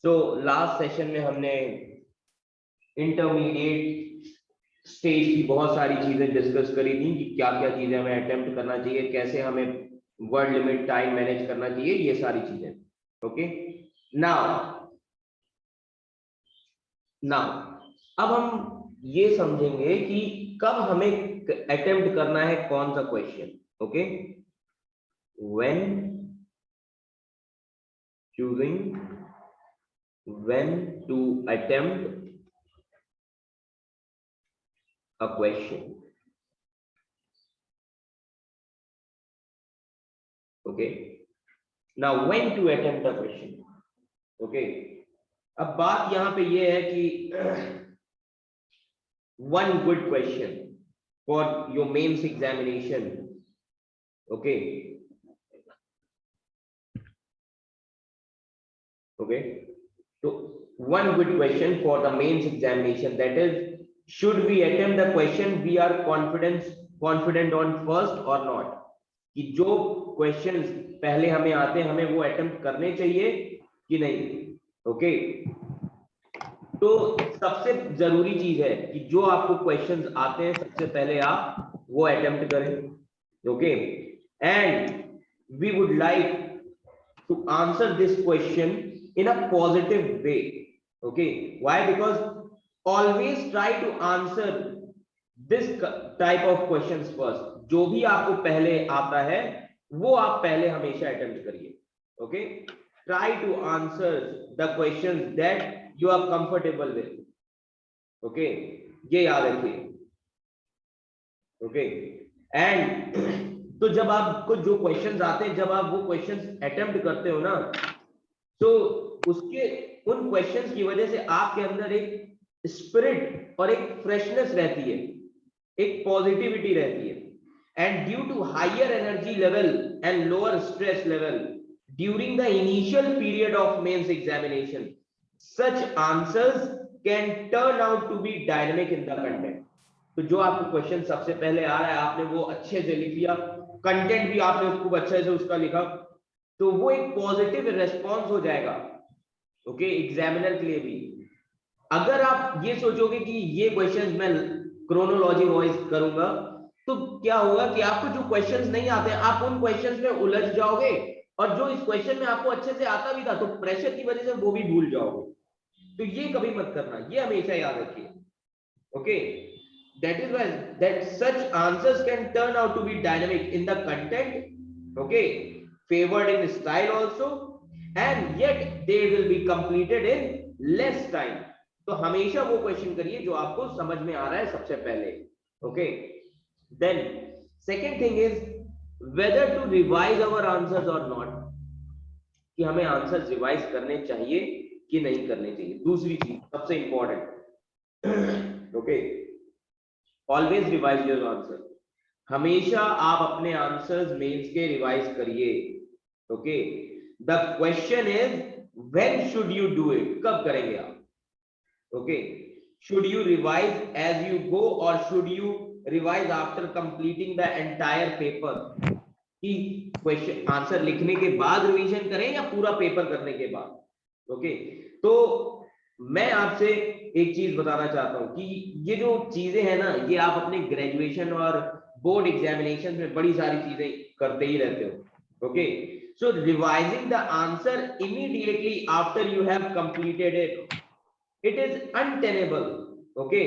So last session में हमने intermediate stage की बहुत सारी चीजें डिस्कस करी थी कि क्या क्या चीजें हमें अटेम्प्ट करना चाहिए, कैसे हमें वर्ड लिमिट टाइम मैनेज करना चाहिए, ये सारी चीजें। ओके, नाउ अब हम ये समझेंगे कि कब हमें अटेम्प्ट करना है कौन सा question. Okay, when choosing when to attempt a question. Okay, now when to attempt a question. Okay, अब बात यहां पे ये है कि one good question for your mains examination. Okay, so one good question for the mains examination, that is, should we attempt the question we are confident on first or not, कि जो questions पहले हमें आते हैं हमें वो attempt करने चाहिए कि नहीं। ओके, तो सबसे जरूरी चीज है कि जो आपको क्वेश्चंस आते हैं सबसे पहले आप वो अटेम्प्ट करें। Okay, and we would like to answer this question in a positive way. Okay, why? Because always try to answer this type of questions first. जो भी आपको पहले आता है वो आप पहले हमेशा अटेम्प्ट करिए। Okay, try to answer the questions that you are comfortable with. Okay, ये याद रखिए। ओके, एंड तो जब आपको जो क्वेश्चंस आते हैं, जब आप वो क्वेश्चंस अटेम्प्ट करते हो ना, तो उसके उन क्वेश्चंस की वजह से आपके अंदर एक स्पिरिट और एक फ्रेशनेस रहती है, एक पॉजिटिविटी रहती है, and due to higher energy level and lower stress level during the initial period of mains examination, such answers can turn out to be dynamic in the content. तो जो आपको क्वेश्चन सबसे पहले आ रहा है, आपने वो अच्छे से लिख लिया, कंटेंट भी आपने खूब अच्छे से उसका लिखा, तो वो एक पॉजिटिव रेस्पॉन्स हो जाएगा। ओके, एग्जामिनर के लिए भी। अगर आप ये सोचोगे कि ये क्वेश्चंस मैं क्रोनोलॉजी वाइज करूंगा, तो क्या होगा कि आपको जो क्वेश्चंस नहीं आते आप उन क्वेश्चंस में उलझ जाओगे, और जो इस क्वेश्चन में आपको अच्छे से आता भी था तो प्रेशर की वजह से वो भी भूल जाओगे। तो ये कभी मत करना, ये हमेशा याद रखिए। Okay, that is why that such answers can turn out to be dynamic in the content, okay, favored in style also, and yet they will be completed in less time. तो हमेशा वो क्वेश्चन करिए जो आपको समझ में आ रहा है सबसे पहले। Okay, then second thing is whether to revise our answers or not, कि हमें आंसर रिवाइज करने चाहिए कि नहीं करने चाहिए। दूसरी चीज सबसे important, okay, always revise your answer. हमेशा आप अपने आंसर्स मेंस के रिवाइज करिए। Okay, the question is when should you do it, कब करेंगे आप। Okay, should you revise as you go और should you revise after completing the entire paper, कि क्वेश्चन आंसर लिखने के बाद रिवीजन करें या पूरा पेपर करने के बाद। ओके, तो मैं आपसे एक चीज बताना चाहता हूं कि ये जो चीजें हैं ना, ये आप अपने ग्रेजुएशन और बोर्ड एग्जामिनेशन में बड़ी सारी चीजें करते ही रहते हो। Okay, so revising the answer immediately after you have completed it, it is untenable. Okay,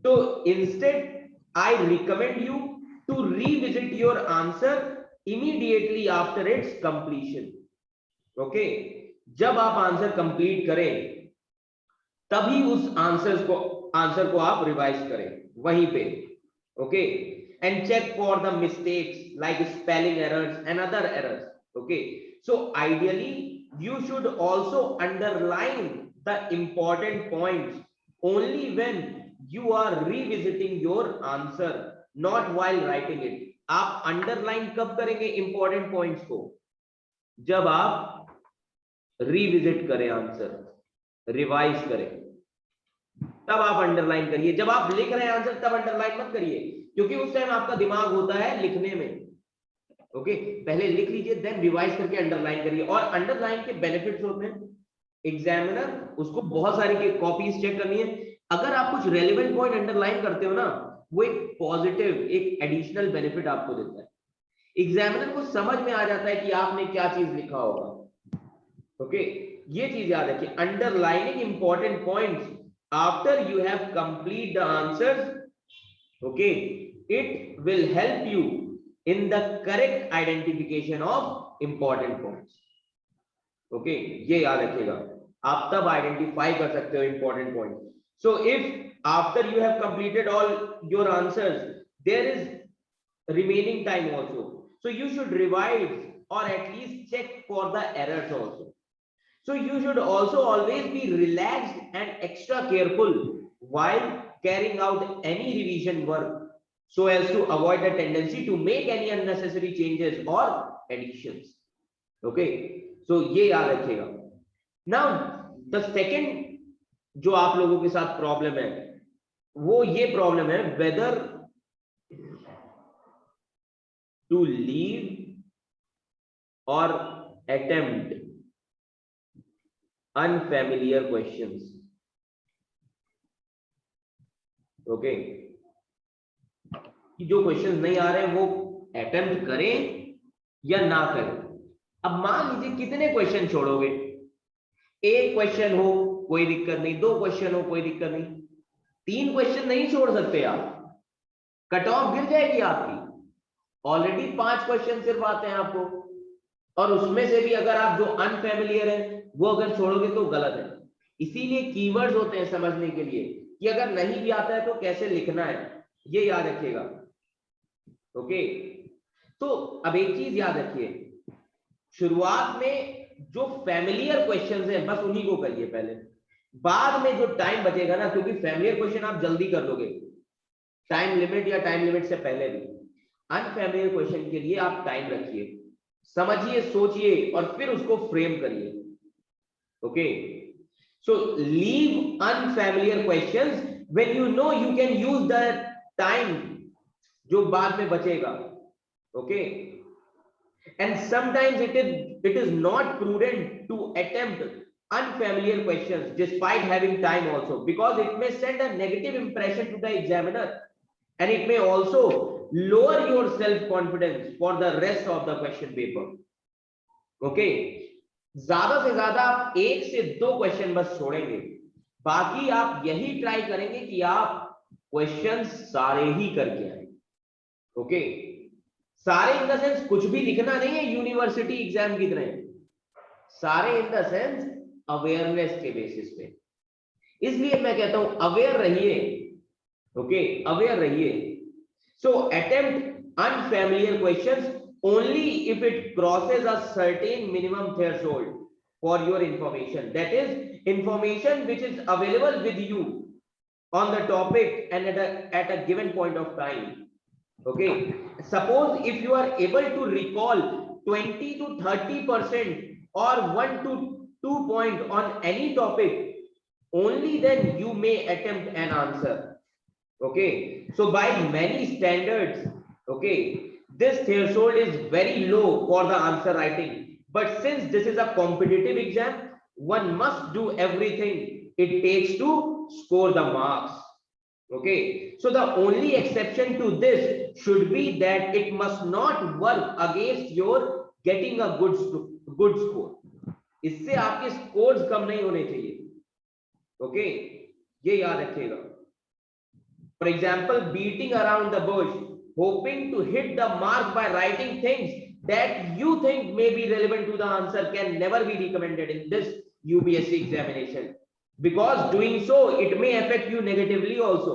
तो instead I recommend you to revisit your answer immediately after its completion. Okay, जब आप आंसर कंप्लीट करें तभी उस आंसर को आप revise करें वहीं पे। Okay, and check for the mistakes like spelling errors and other errors. Okay, so ideally you should also underline the important points only when you are revisiting your answer, not while writing it. आप underline कब करेंगे important points को, जब आप revisit करें answer, revise करें, तब आप अंडरलाइन करिए। जब आप लिख रहे हैं आंसर तब अंडरलाइन मत करिए, क्योंकि उस टाइम आपका दिमाग होता है लिखने में। ओके, पहले लिख लीजिए, देन रिवाइज करके अंडरलाइन करिए। और अंडरलाइन के बेनिफिट्स होते हैं, एग्जामिनर उसको बहुत सारी कॉपीज चेक करनी है, अगर आप कुछ रेलेवेंट पॉइंट अंडरलाइन करते हो ना, वो एक पॉजिटिव, एक एडिशनल बेनिफिट आपको देता है। एग्जामिनर को समझ में आ जाता है कि आपने क्या चीज लिखा होगा। ओके, ये चीज याद रखिए, underlining important points after you have complete the answers, okay, it will help you in the correct identification of important points. Okay, ये याद रखिएगा, आप तब आइडेंटिफाई कर सकते हो important point. So if after you have completed all your answers there is remaining time also, so you should revise or at least check for the errors also. So you should also always be relaxed and extra careful while carrying out any revision work, so as to avoid the tendency to make any unnecessary changes or additions. Okay, so ये याद रखिएगा। Now the second जो आप लोगों के साथ problem है, वो ये प्रॉब्लम है whether to leave or attempt unfamiliar questions. Okay, कि जो क्वेश्चंस नहीं आ रहे हैं वो अटेम्प्ट करें या ना करें। अब मान लीजिए कितने क्वेश्चन छोड़ोगे, एक क्वेश्चन हो कोई दिक्कत नहीं, दो क्वेश्चन हो कोई दिक्कत नहीं, तीन क्वेश्चन नहीं छोड़ सकते आप, कट ऑफ गिर जाएगी आपकी। ऑलरेडी 5 क्वेश्चन सिर्फ आते हैं आपको, और उसमें से भी अगर आप जो अनफैमिलियर है वो अगर छोड़ोगे तो गलत है। इसीलिए कीवर्ड्स होते हैं समझने के लिए कि अगर नहीं भी आता है तो कैसे लिखना है, ये याद रखिएगा। ओके, तो अब एक चीज याद रखिए, शुरुआत में जो फैमिलियर क्वेश्चंस हैं बस उन्हीं को करिए पहले, बाद में जो टाइम बचेगा ना, क्योंकि फैमिलियर क्वेश्चन आप जल्दी कर लोगे टाइम लिमिट या टाइम लिमिट से पहले भी, अनफैमिलियर क्वेश्चन के लिए आप टाइम रखिए, समझिए, सोचिए और फिर उसको फ्रेम करिए। Okay, so leave unfamiliar questions when you know you can use the time जो बाद में बचेगा। Okay, and sometimes it is not prudent to attempt unfamiliar questions despite having time also, because it may send a negative impression to the examiner and it may also lower your self confidence for the rest of the question paper. Okay, ज्यादा से ज्यादा आप 1 से 2 question बस छोड़ेंगे, बाकी आप यही ट्राई करेंगे कि आप क्वेश्चन सारे ही करके आए। ओके, सारे इन द सेंस कुछ भी लिखना नहीं है यूनिवर्सिटी एग्जाम की तरह, सारे इन द सेंस अवेयरनेस के बेसिस पे। इसलिए मैं कहता हूं अवेयर रहिए। ओके, अवेयर रहिए। So attempt unfamiliar questions only if it crosses a certain minimum threshold for your information, that is information which is available with you on the topic and at a given point of time. Okay, suppose if you are able to recall 20 to 30% or 1 to 2 point on any topic, only then you may attempt an answer. Okay, so by many standards, okay, this threshold is very low for the answer writing, but since this is a competitive exam, one must do everything it takes to score the marks. Okay, so the only exception to this should be that it must not work against your getting a good score. इससे आपके scores कम नहीं होने चाहिए। Okay, ये याद रखिएगा। For example, beating around the bush, hoping to hit the mark by writing things that you think may be relevant to the answer can never be recommended in this UPSC examination, because doing so it may affect you negatively also,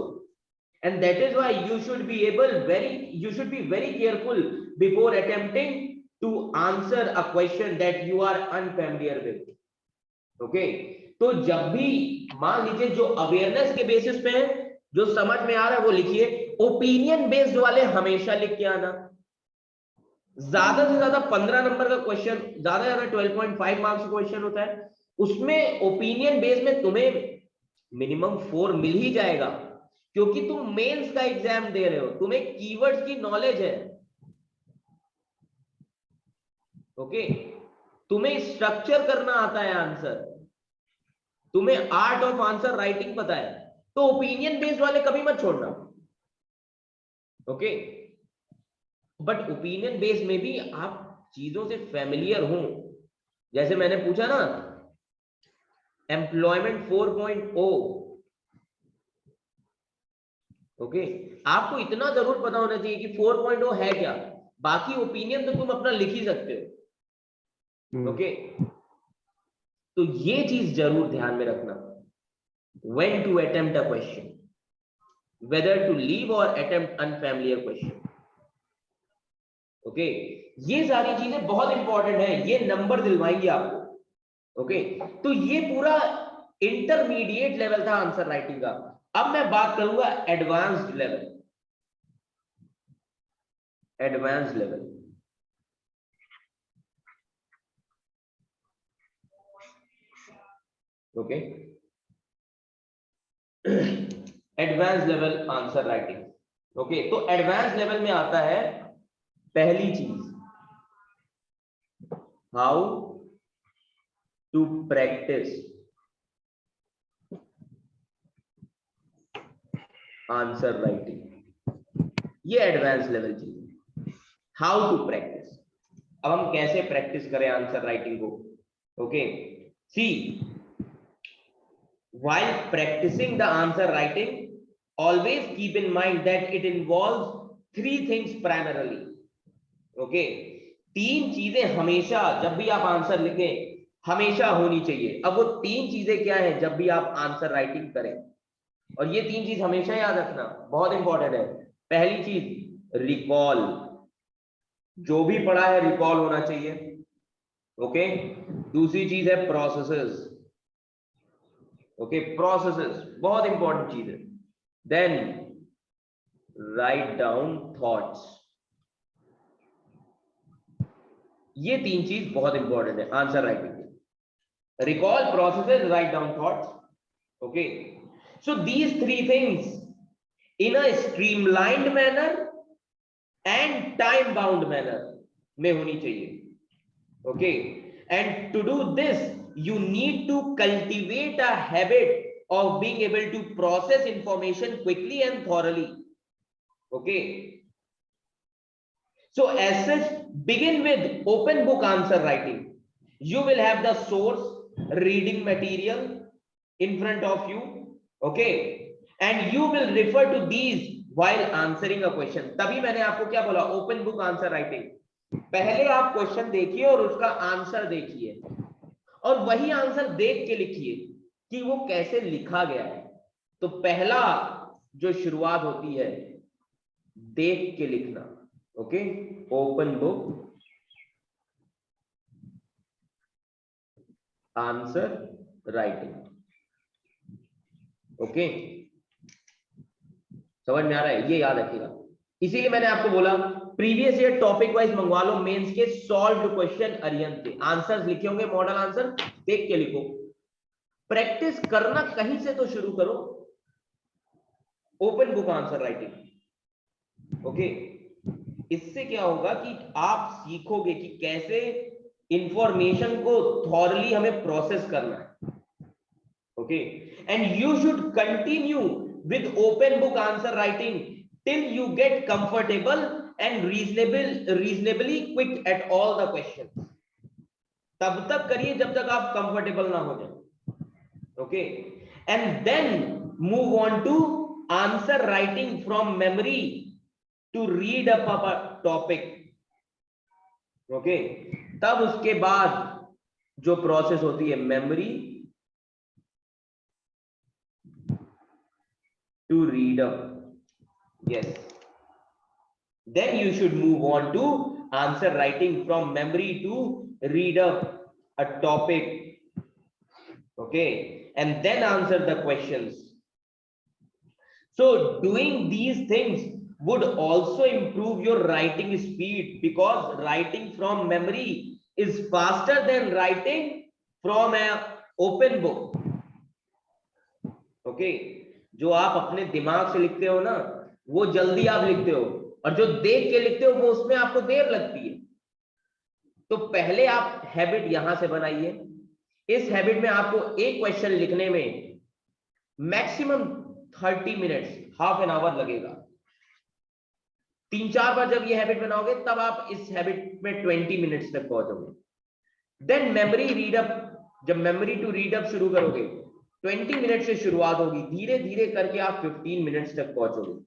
and that is why you should be very careful before attempting to answer a question that you are unfamiliar with. Okay, तो जब भी मान लीजिए जो awareness के basis पे है, जो समझ में आ रहा है वो लिखिए, ओपिनियन बेस्ड वाले हमेशा लिख के आना। ज्यादा से ज्यादा 15 नंबर का क्वेश्चन, ज्यादा से ज्यादा 12.5 मार्क्स का क्वेश्चन होता है, उसमें ओपिनियन बेस्ड में तुम्हें मिनिमम 4 मिल ही जाएगा, क्योंकि तुम मेंस का एग्जाम दे रहे हो, तुम्हें कीवर्ड्स की नॉलेज है। ओके, तुम्हें स्ट्रक्चर करना आता है आंसर, तुम्हें आर्ट ऑफ आंसर राइटिंग पता है, तो ओपिनियन बेस्ड वाले कभी मत छोड़ना। ओके, बट ओपिनियन बेस्ड में भी आप चीजों से फैमिलियर हो। जैसे मैंने पूछा ना एम्प्लॉयमेंट 4.0, ओके, आपको इतना जरूर पता होना चाहिए कि 4.0 है क्या, बाकी ओपिनियन तो तुम अपना लिख ही सकते हो। ओके, तो ये चीज जरूर ध्यान में रखना, when to attempt a question, whether to leave or attempt unfamiliar question। Okay, ये सारी चीजें बहुत इंपॉर्टेंट है, ये नंबर दिलवाएंगे आपको। ओके, तो ये पूरा इंटरमीडिएट लेवल था आंसर राइटिंग का। अब मैं बात करूंगा advanced level. Advanced level, okay, advance level answer writing. Okay, तो एडवांस लेवल में आता है पहली चीज, how to practise answer writing. ये एडवांस लेवल चीज है, हाउ टू प्रैक्टिस। अब हम कैसे प्रैक्टिस करें आंसर राइटिंग को? Okay, see, while practicing the answer writing, always keep in mind that it involves three things primarily। Okay, तीन चीजें हमेशा जब भी आप आंसर लिखें हमेशा होनी चाहिए। अब वो तीन चीजें क्या है जब भी आप आंसर राइटिंग करें, और ये तीन चीज हमेशा याद रखना, बहुत इंपॉर्टेंट है। पहली चीज रिकॉल, जो भी पढ़ा है रिकॉल होना चाहिए। ओके, दूसरी चीज है प्रोसेसेस। ओके, प्रोसेसेस बहुत इंपॉर्टेंट चीज है। देन राइट डाउन थॉट्स, ये तीन चीज बहुत इंपॉर्टेंट है आंसर राइटिंग में, recall, processes, write down thoughts. Okay, so these three things in a streamlined manner and time bound manner में होनी चाहिए। Okay, and to do this you need to cultivate a habit of being able to process information quickly and thoroughly। okay, so as such, begin with open book answer writing। you will have the source reading material in front of you, okay, and you will refer to these while answering a question। तभी मैंने आपको क्या बोला, open book answer writing. पहले आप question देखिए और उसका आंसर देखिए, और वही आंसर देख के लिखिए कि वो कैसे लिखा गया है। तो पहला जो शुरुआत होती है देख के लिखना। Okay, open book answer writing. Okay, समझ में आ रहा है? ये याद रखिएगा। इसीलिए मैंने आपको बोला प्रीवियस ईयर टॉपिक वाइज मंगवा लो मेंस के सॉल्व्ड क्वेश्चन अरिहंत के आंसर्स लिखे होंगे, मॉडल आंसर देख के लिखो। प्रैक्टिस करना कहीं से तो शुरू करो, open book answer writing. Okay, इससे क्या होगा कि आप सीखोगे कि कैसे इंफॉर्मेशन को थॉरली हमें प्रोसेस करना है। Okay, and you should continue with open book answer writing till you get comfortable and reasonably quick at all the questions। तब तक करिए जब तक आप कंफर्टेबल ना हो जाए। Okay, and then move on to answer writing from memory to read up a topic. Okay, तब उसके बाद जो प्रोसेस होती है memory to read up, yes, then you should move on to answer writing from memory to read up a topic, okay, and then answer the questions। so doing these things would also improve your writing speed, because writing from memory is faster than writing from a open book। okay, जो आप अपने दिमाग से लिखते हो ना वो जल्दी आप लिखते हो, और जो देख के लिखते हो वो उसमें आपको देर लगती है। तो पहले आप हैबिट यहां से बनाइए। इस हैबिट में आपको एक क्वेश्चन लिखने में maximum 30 minutes, half an hour लगेगा। 3-4 बार जब ये हैबिट बनाओगे तब आप इस हैबिट में 20 मिनट्स तक पहुंचोगे। देन मेमोरी रीडअप, जब मेमोरी टू रीडअप शुरू करोगे 20 मिनट से शुरुआत होगी, धीरे धीरे करके आप 15 मिनट्स तक पहुंचोगे।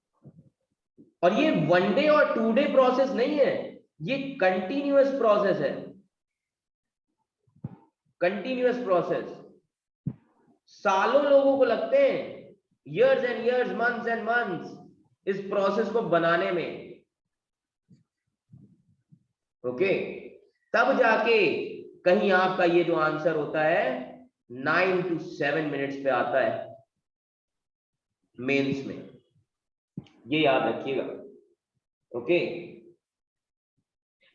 और ये 1 डे और 2 डे प्रोसेस नहीं है, ये कंटिन्यूअस प्रोसेस है, कंटिन्यूअस प्रोसेस। सालों लोगों को लगते हैं, years and years, months and months इस प्रोसेस को बनाने में। ओके, तब जाके कहीं आपका ये जो आंसर होता है 9 to 7 मिनट्स पे आता है मेंस में, ये याद रखिएगा। Okay,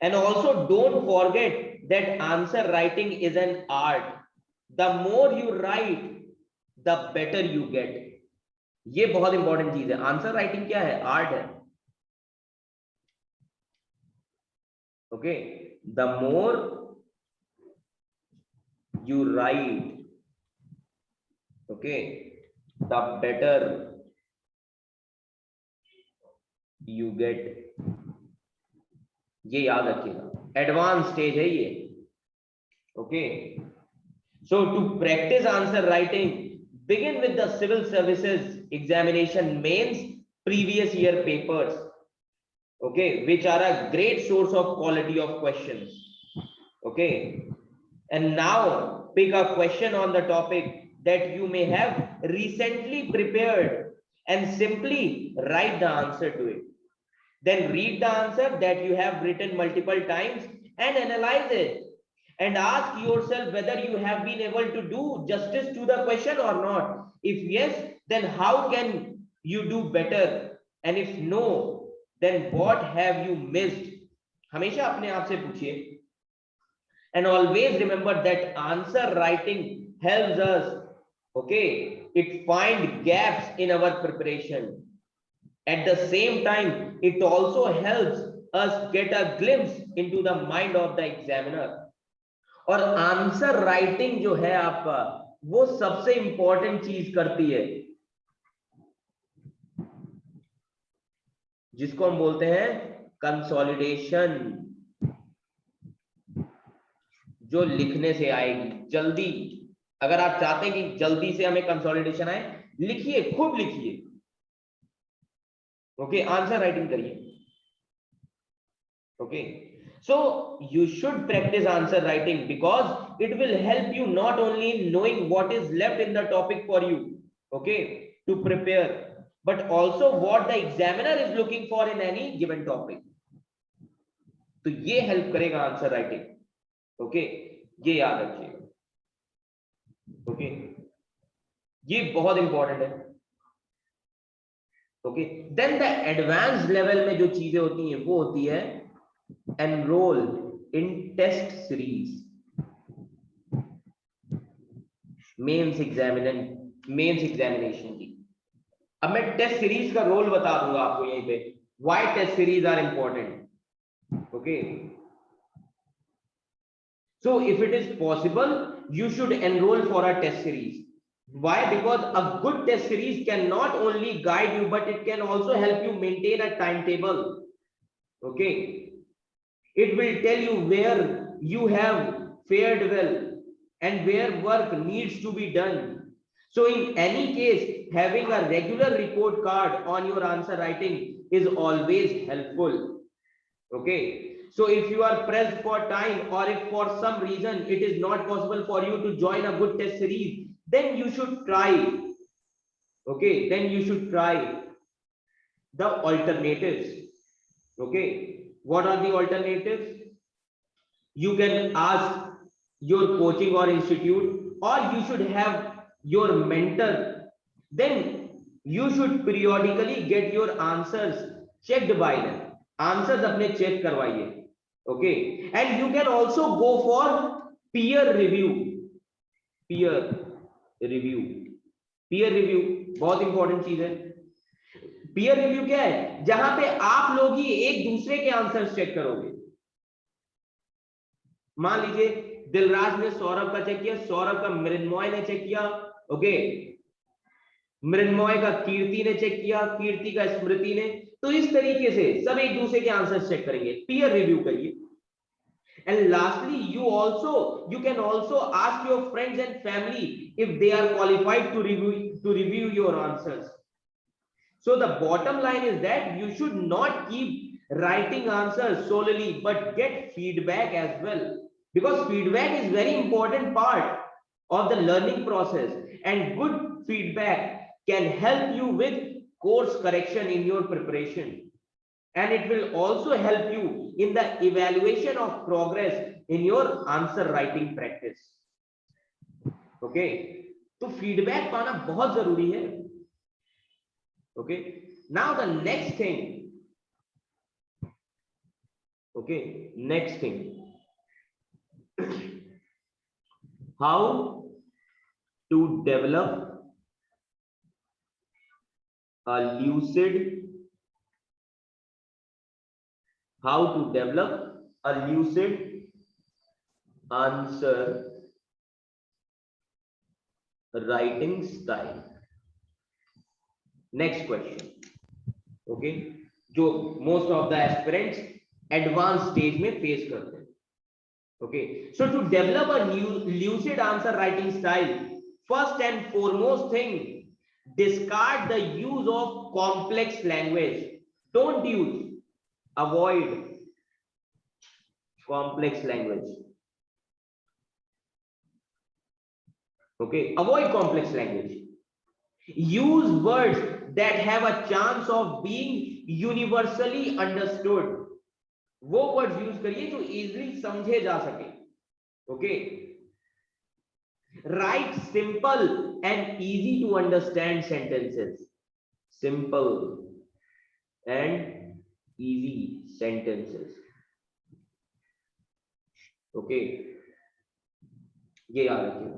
and also don't forget that answer writing is an art. The more you right the better you get. ये बहुत इंपॉर्टेंट चीज है। आंसर राइटिंग क्या है? आर्ट है। Okay, the more you write, okay, the better you get। ये याद रखिएगा, एडवांस स्टेज है ये। Okay, so to practise answer writing, begin with the civil services examination mains previous year papers, okay, which are a great source of quality of questions। Okay, and now pick a question on the topic that you may have recently prepared and simply write the answer to it. Then read the answer that you have written multiple times and analyze it and ask yourself whether you have been able to do justice to the question or not. If yes, then how can you do better, and if no, then what have you missed? हमेशा अपने आप से पूछिए। And always remember that answer writing helps us, okay, it find gaps in our preparation. At the same time, it also helps us get a glimpse into the mind of the examiner। और answer writing जो है आपका, वो सबसे important चीज करती है जिसको हम बोलते हैं कंसोलिडेशन, जो लिखने से आएगी जल्दी। अगर आप चाहते हैं कि जल्दी से हमें कंसोलिडेशन आए, लिखिए, खूब लिखिए। ओके, आंसर राइटिंग करिए। Okay, so you should practise answer writing because it will help you not only in knowing what is left in the topic for you, okay, to prepare, but also what the examiner is looking for in any given topic. तो ये help करेगा answer writing. Okay, ये याद रखिएगा। Okay, ये बहुत important है। Okay, then the advance level में जो चीजें होती हैं वो होती है enrol in test series, mains examination की। अब मैं टेस्ट सीरीज का रोल बता दूंगा आपको यहीं पे, why test series are important. Okay, so if it is possible, you should enroll for a test series. Why? Because a good test series can not only guide you, but it can also help you maintain a timetable. Okay, it will tell you where you have fared well and where work needs to be done. So in any case, having a regular report card on your answer writing is always helpful. Okay, so if you are pressed for time, or if for some reason it is not possible for you to join a good test series, then you should try, okay, then you should try the alternatives. Okay, what are the alternatives? You can ask your coaching or institute, or you should have your mentor. Then you should periodically get your answers checked by them। Answers अपने check करवाइए। Okay, and you can also go for peer review. Peer review बहुत important चीज है। Peer review क्या है? जहां पे आप लोग ही एक दूसरे के आंसर्स चेक करोगे। मान लीजिए दिलराज ने सौरभ का चेक किया, सौरभ का मृन्मय ने चेक किया, ओके, मृन्मय का कीर्ति ने चेक किया, कीर्ति का स्मृति ने। तो इस तरीके से सब एक दूसरे के आंसर चेक करेंगे, पीयर रिव्यू करिए। And lastly, you can also ask your friends and family if they are qualified to review your answers. So the bottom line is that you should not keep writing answers solely, but get feedback as well, because feedback is very important part of the learning process, and good feedback can help you with course correction in your preparation. And it will also help you in the evaluation of progress in your answer writing practice. Okay, तो feedback पाना बहुत जरूरी है. Okay, now the next thing. Okay, next thing. How to develop a lucid answer writing style. Next question. Okay, जो most of the aspirants advanced stage में face करते हैं. Okay, so to develop a new lucid answer writing style, first and foremost thing, discard the use of complex language. Don't use, avoid complex language. Okay, avoid complex language. Use words that have a chance of being universally understood. वो words use करिए जो easily समझे जा सके. Okay, write simple and easy to understand sentences. Simple and easy sentences. Okay, ये याद रखिए.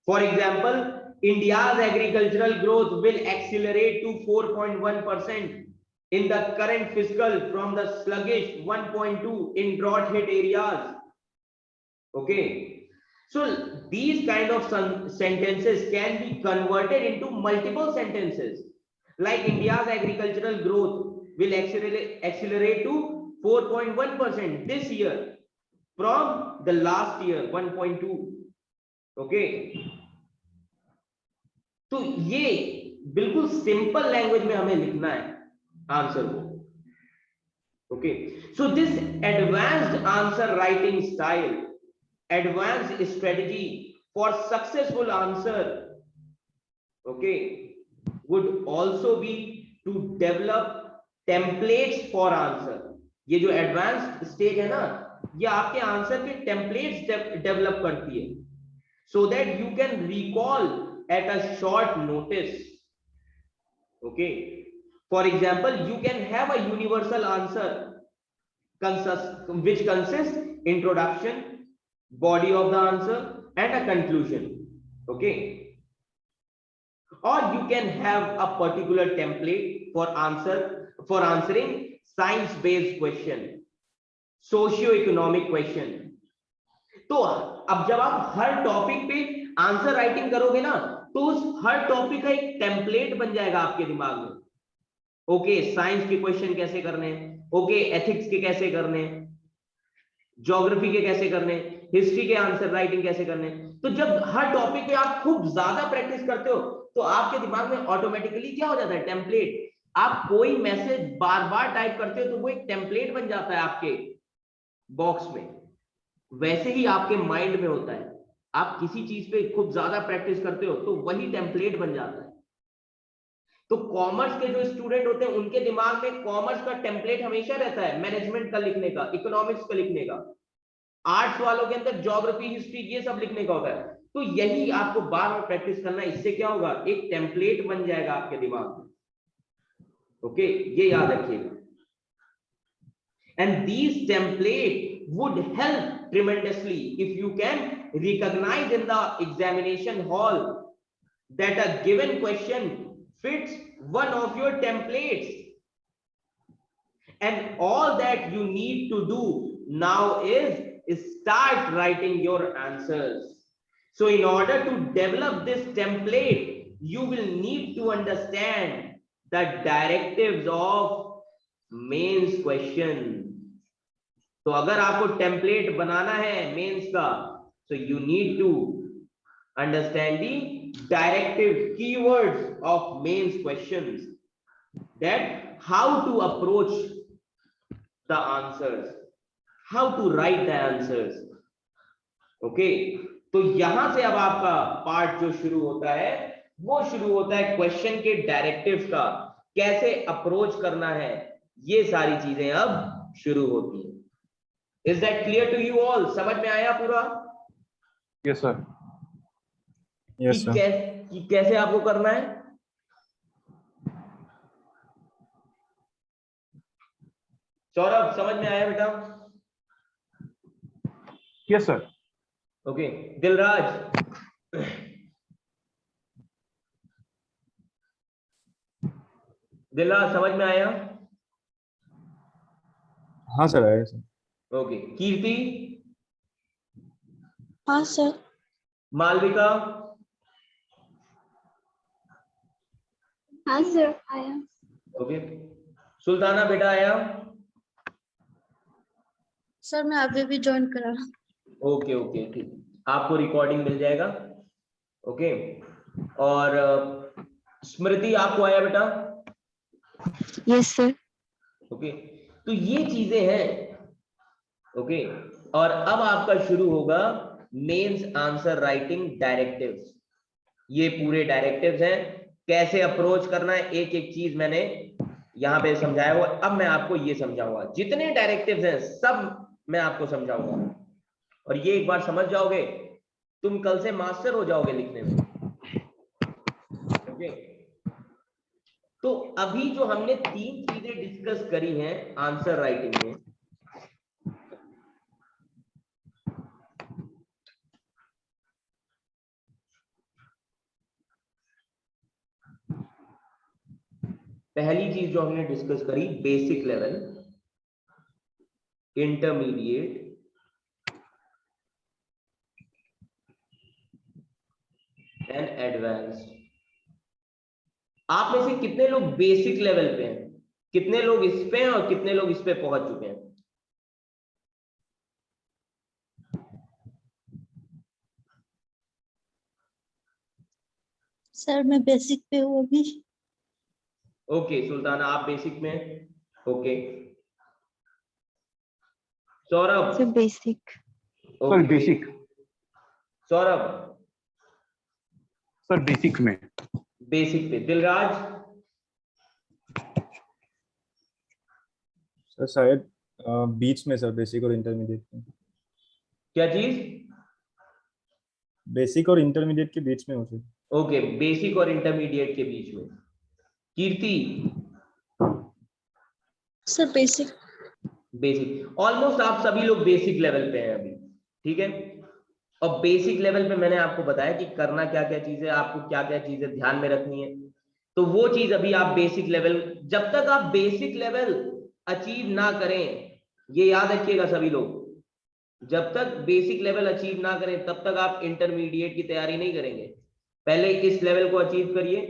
For example, India's agricultural growth will accelerate to 4.1% in the current fiscal from the sluggish 1.2 in drought hit areas. Okay, so these kind of sentences can be converted into multiple sentences, like India's agricultural growth will accelerate to 4.1% this year from the last year 1.2. Okay, तो ये बिल्कुल simple language में हमें लिखना है answer को. Okay, so this advanced answer writing style, advanced strategy for successful answer, okay, would also be to develop templates for answer. ये जो एडवांस्ड स्टेज है ना, ये आपके आंसर के टेम्पलेट्स डेवलप करती है, so that you can recall at a short notice. Okay, for example, you can have a universal answer which consists introduction, body of the answer and a conclusion. Okay, or you can have a particular template for answering science based question, socio-economic question. तो अब जब आप हर topic पे answer writing करोगे ना, तो उस हर topic का एक टेम्पलेट बन जाएगा आपके दिमाग में. ओके, साइंस के क्वेश्चन कैसे करने, ओके, एथिक्स के कैसे करने, ज्योग्राफी के कैसे करने, हिस्ट्री के आंसर राइटिंग कैसे करने. तो जब हर टॉपिक पे आप खूब ज्यादा प्रैक्टिस करते हो, तो आपके दिमाग में ऑटोमेटिकली क्या हो जाता है, टेम्पलेट. आप कोई मैसेज बार बार टाइप करते हो तो वो एक टेम्पलेट बन जाता है आपके बॉक्स में. वैसे ही आपके माइंड में होता है, आप किसी चीज पे खूब ज्यादा प्रैक्टिस करते हो तो वही टेम्पलेट बन जाता है. तो कॉमर्स के जो स्टूडेंट होते हैं उनके दिमाग में कॉमर्स का टेम्पलेट हमेशा रहता है, मैनेजमेंट का लिखने का, इकोनॉमिक्स का लिखने का. आर्ट्स वालों के अंदर ज्योग्राफी, हिस्ट्री, ये सब लिखने का होता है. तो यही आपको बार बार प्रैक्टिस करना है. इससे क्या होगा, एक टेम्पलेट बन जाएगा आपके दिमाग में. ओके, ये याद रखिएगा. And these templates would help tremendously if you can recognize in the examination hall that a given question fits one of your templates, and all that you need to do now is start writing your answers. So in order to develop this template, you will need to understand the directives of mains question. तो अगर आपको template बनाना है mains का, so you need to understand the directive keywords of mains questions, that how to approach the answers, how to write the answers. Okay, तो यहां से अब आपका पार्ट जो शुरू होता है वो शुरू होता है क्वेश्चन के डायरेक्टिव्स का, कैसे अप्रोच करना है, ये सारी चीजें अब शुरू होती है. Is that clear to you all? समझ में आया पूरा? Yes sir. Yes sir. कि कैसे आपको करना है. सौरभ समझ में आया बेटा? Yes sir. Okay. Dilraj, Dilraj समझ में आया? हाँ सर, आया सर. ओके. कीर्ति, हाँ सर. मालविका, हाँ सर, आया. ओके. सुल्ताना बेटा आया? सर मैं अभी भी ज्वाइन करा. ओके ओके ठीक, आपको रिकॉर्डिंग मिल जाएगा. ओके. और स्मृति आपको आया बेटा? Yes sir. ओके. तो ये चीजें हैं. ओके. और अब आपका शुरू होगा मेंस आंसर राइटिंग डायरेक्टिव्स. ये पूरे डायरेक्टिव्स हैं, कैसे अप्रोच करना है, एक एक चीज मैंने यहाँ पे समझाया हुआ. अब मैं आपको ये समझाऊंगा, जितने डायरेक्टिव्स हैं सब मैं आपको समझाऊंगा, और ये एक बार समझ जाओगे तुम कल से मास्टर हो जाओगे लिखने में. ओके. तो अभी जो हमने 3 चीजें डिस्कस करी हैं आंसर राइटिंग में, पहली चीज जो हमने डिस्कस करी, basic level, intermediate, and advanced. आप में से कितने लोग बेसिक लेवल पे हैं, कितने लोग इस पे हैं और कितने लोग इस पे पहुंच चुके हैं? सर मैं बेसिक पे हूँ अभी. ओके. सुल्ताना आप बेसिक में? Okay. Saurabh? Sir basic. Sir basic. Saurabh? Sir basic में. बेसिक पे. दिलराज? सर शायद बीच में सर, बेसिक और इंटरमीडिएट में. क्या चीज? बेसिक और इंटरमीडिएट के बीच में हो सर. ओके. बेसिक और इंटरमीडिएट के बीच में. Kirti? Sir basic. Basic. Almost आप सभी लोग बेसिक लेवल पे हैं अभी. ठीक है. और बेसिक लेवल पे मैंने आपको बताया कि करना क्या क्या चीजें, आपको क्या क्या चीजें ध्यान में रखनी है. तो वो चीज अभी आप बेसिक लेवल, जब तक आप बेसिक लेवल अचीव ना करें, ये याद रखिएगा सभी लोग, जब तक बेसिक लेवल अचीव ना करें तब तक आप इंटरमीडिएट की तैयारी नहीं करेंगे. पहले इस लेवल को अचीव करिए,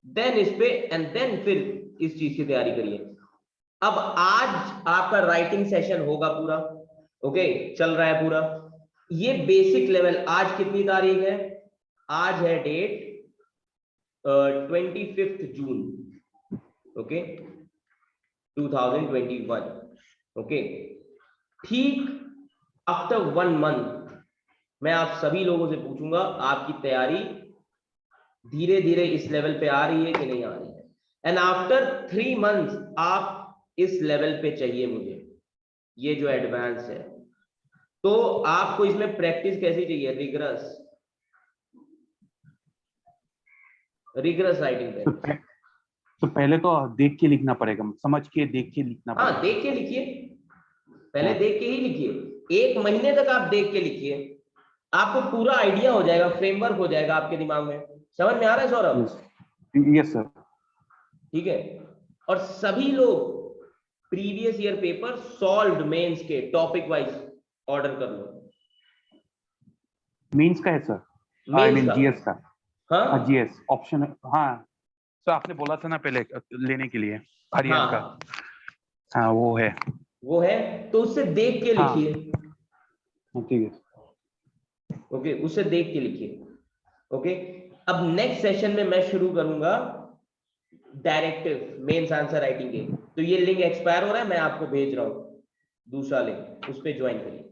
देन इस पे, एंड देन फिर इस चीज की तैयारी करिए. अब आज आपका राइटिंग सेशन होगा पूरा. ओके. चल रहा है पूरा. ये बेसिक लेवल, आज कितनी तारीख है? आज है डेट 25 जून. ओके. 2021. ओके. ठीक आफ्टर 1 मंथ मैं आप सभी लोगों से पूछूंगा आपकी तैयारी धीरे धीरे इस लेवल पे आ रही है कि नहीं आ रही है. एंड आफ्टर 3 मंथ्स आप इस लेवल पे चाहिए मुझे, ये जो एडवांस है. तो आपको इसमें प्रैक्टिस कैसी चाहिए? रिगरस राइटिंग पे. तो पहले तो देख के लिखना पड़ेगा, समझ के देख के लिखना पड़ेगा. हाँ, देख के लिखिए. पहले देख के ही लिखिए. 1 महीने तक आप देख के लिखिए, आपको पूरा आइडिया हो जाएगा, फ्रेमवर्क हो जाएगा आपके दिमाग में. समझ में आ रहा है सौरभ? Yes sir. ठीक है. और सभी लोग previous year paper solved mains के टॉपिक वाइज ऑर्डर कर लो। मीन्स का है सर, आई मेंस मीन का, जीएस का। हाँ जीएस ऑप्शन, हाँ सर आपने बोला था ना पहले लेने के लिए हाँ हरियाणा का। हाँ, हाँ वो है। वो है तो उससे देख के हाँ। लिखिए। ठीक है। ओके, उसे देख के लिखिए। ओके, अब नेक्स्ट सेशन में मैं शुरू करूंगा डायरेक्टिव मेंस आंसर राइटिंग के। तो ये लिंक एक्सपायर हो रहा है, मैं आपको भेज रहा हूं दूसरा लिंक, उस पर ज्वाइन करिए।